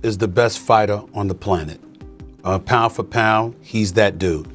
is the best fighter on the planet. Pound for pound, he's that dude.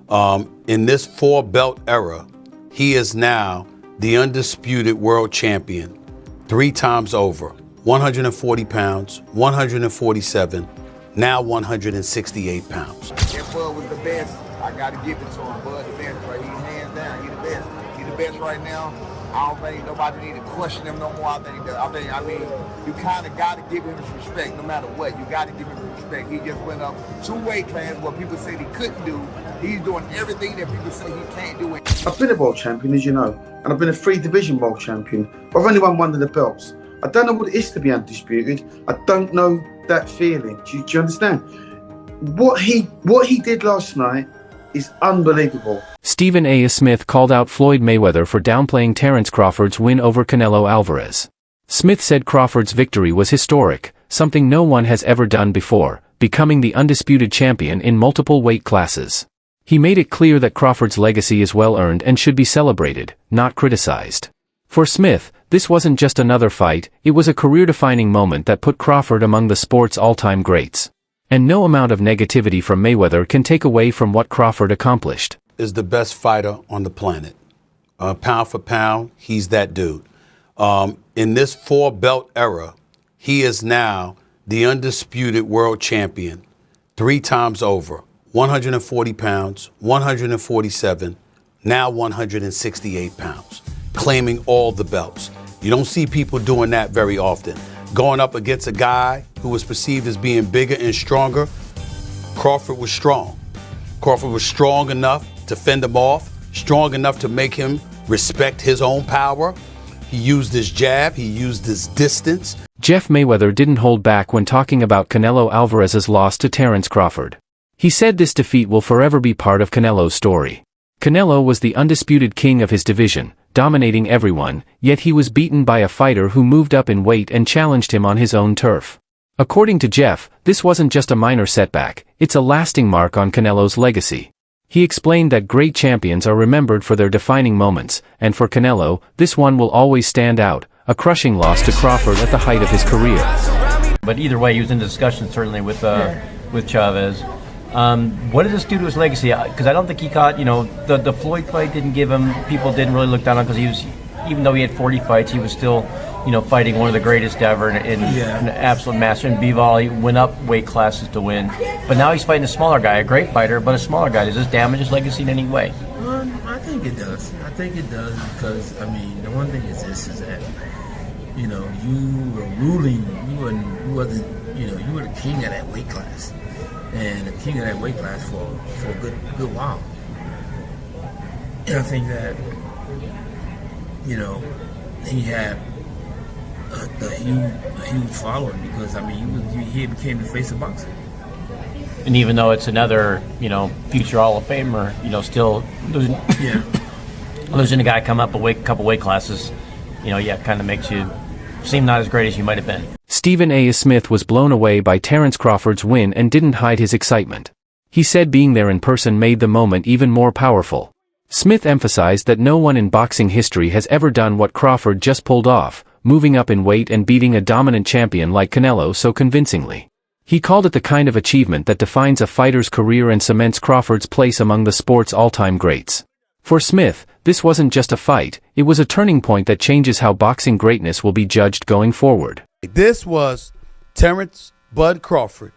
In this four-belt era, he is now the undisputed world champion 3 times over. 140 pounds, 147, now 168 pounds. If Bud was the best, I got to give it to him. Bud the best, right? He's hands down. He's the best. He's the best right now. I don't think nobody need to question him no more. I mean, you kind of got to give him his respect no matter what. You got to give him his respect. He just went up 2 weight classes what people said he couldn't do. He's doing everything that people say he can't do. I've been a world champion, as you know, and I've been a 3-division world champion. I've only won one of the belts. I don't know what it is to be undisputed. I don't know that feeling. Do you understand? What he did last night is unbelievable. Stephen A. Smith called out Floyd Mayweather for downplaying Terence Crawford's win over Canelo Alvarez. Smith said Crawford's victory was historic, something no one has ever done before, becoming the undisputed champion in multiple weight classes. He made it clear that Crawford's legacy is well-earned and should be celebrated, not criticized. For Smith, this wasn't just another fight, it was a career-defining moment that put Crawford among the sport's all-time greats. And no amount of negativity from Mayweather can take away from what Crawford accomplished. Is the best fighter on the planet. Pound for pound, he's that dude. In this four-belt era, he is now the undisputed world champion 3 times over. 140 pounds, 147, now 168 pounds. Claiming all the belts. You don't see people doing that very often. Going up against a guy who was perceived as being bigger and stronger, Crawford was strong. Crawford was strong enough to fend him off, strong enough to make him respect his own power. He used his jab, he used his distance. Jeff Mayweather didn't hold back when talking about Canelo Alvarez's loss to Terence Crawford. He said this defeat will forever be part of Canelo's story. Canelo was the undisputed king of his division, dominating everyone, yet he was beaten by a fighter who moved up in weight and challenged him on his own turf. According to Jeff, this wasn't just a minor setback, it's a lasting mark on Canelo's legacy. He explained that great champions are remembered for their defining moments, and for Canelo, this one will always stand out, a crushing loss to Crawford at the height of his career. But either way, he was in discussion certainly with Chavez. What did this do to his legacy? Because I don't think he caught, the Floyd fight didn't give him, people didn't really look down on because he was, even though he had 40 fights, he was still, fighting one of the greatest ever in an absolute master. And Bivol, he went up weight classes to win. But now he's fighting a smaller guy, a great fighter, but a smaller guy. Does this damage his legacy in any way? I think it does. I think it does because, the one thing is this, is that, you were ruling, you were the king of that weight class. And the king of that weight class for a good while. And I think that, he had a huge following because, he became the face of boxing. And even though it's another, future Hall of Famer, still losing a guy come up a couple weight classes, kind of makes you seem not as great as you might have been. Stephen A. Smith was blown away by Terence Crawford's win and didn't hide his excitement. He said being there in person made the moment even more powerful. Smith emphasized that no one in boxing history has ever done what Crawford just pulled off, moving up in weight and beating a dominant champion like Canelo so convincingly. He called it the kind of achievement that defines a fighter's career and cements Crawford's place among the sport's all-time greats. For Smith, this wasn't just a fight, it was a turning point that changes how boxing greatness will be judged going forward. This was Terence Bud Crawford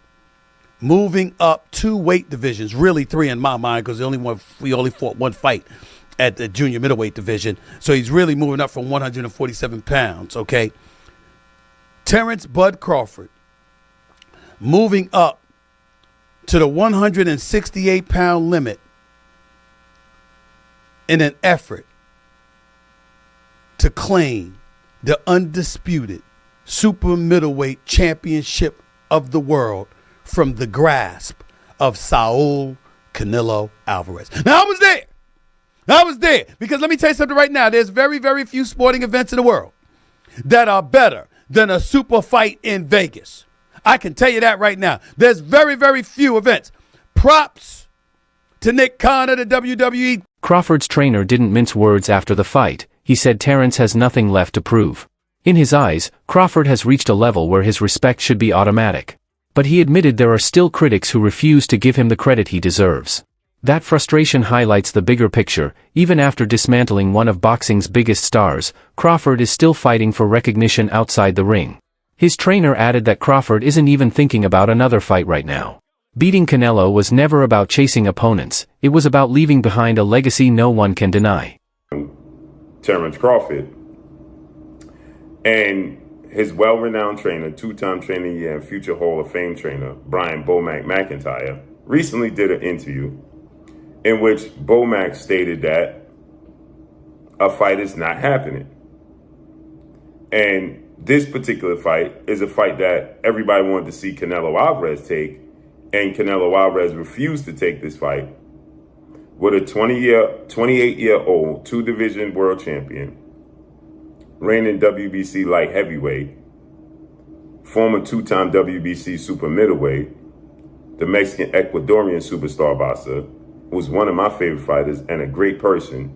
moving up 2 weight divisions, really 3 in my mind because we only fought 1 fight at the junior middleweight division. So he's really moving up from 147 pounds, okay? Terence Bud Crawford moving up to the 168-pound limit in an effort to claim the undisputed super middleweight championship of the world from the grasp of Saul Canelo Alvarez. Now, I was there because let me tell you something right now. There's very, very few sporting events in the world that are better than a super fight in Vegas. I can tell you that right now. There's very, very few events. Props to Nick Khan of the WWE. Crawford's trainer didn't mince words after the fight. He said Terence has nothing left to prove. In his eyes, Crawford has reached a level where his respect should be automatic. But he admitted there are still critics who refuse to give him the credit he deserves. That frustration highlights the bigger picture. Even after dismantling one of boxing's biggest stars, Crawford is still fighting for recognition outside the ring. His trainer added that Crawford isn't even thinking about another fight right now. Beating Canelo was never about chasing opponents, it was about leaving behind a legacy no one can deny. Terence Crawford and his well-renowned trainer, two-time trainer of the year and future Hall of Fame trainer, Brian Bomac McIntyre, recently did an interview in which Bomac stated that a fight is not happening. And this particular fight is a fight that everybody wanted to see Canelo Alvarez take, and Canelo Alvarez refused to take this fight with a 28-year-old two-division world champion, reigning WBC light heavyweight, former two-time WBC super middleweight, the Mexican Ecuadorian superstar boxer, who's one of my favorite fighters and a great person,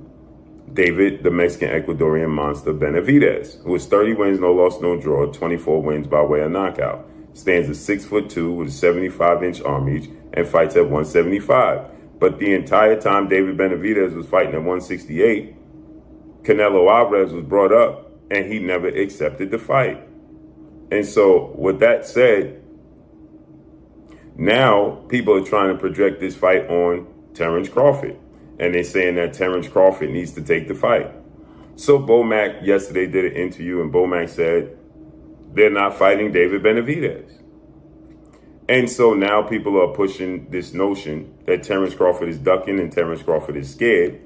David, the Mexican Ecuadorian monster Benavidez, who is 30 wins, no loss, no draw, 24 wins by way of knockout. Stands at 6'2" with a 75-inch arm reach and fights at 175. But the entire time David Benavidez was fighting at 168, Canelo Alvarez was brought up and he never accepted the fight. And so with that said, now people are trying to project this fight on Terence Crawford. And they're saying that Terence Crawford needs to take the fight. So Bomac yesterday did an interview and Bomac said they're not fighting David Benavidez. And so now people are pushing this notion that Terence Crawford is ducking and Terence Crawford is scared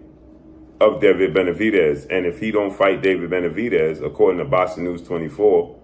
of David Benavidez. And if he don't fight David Benavidez, according to Boxing News 24,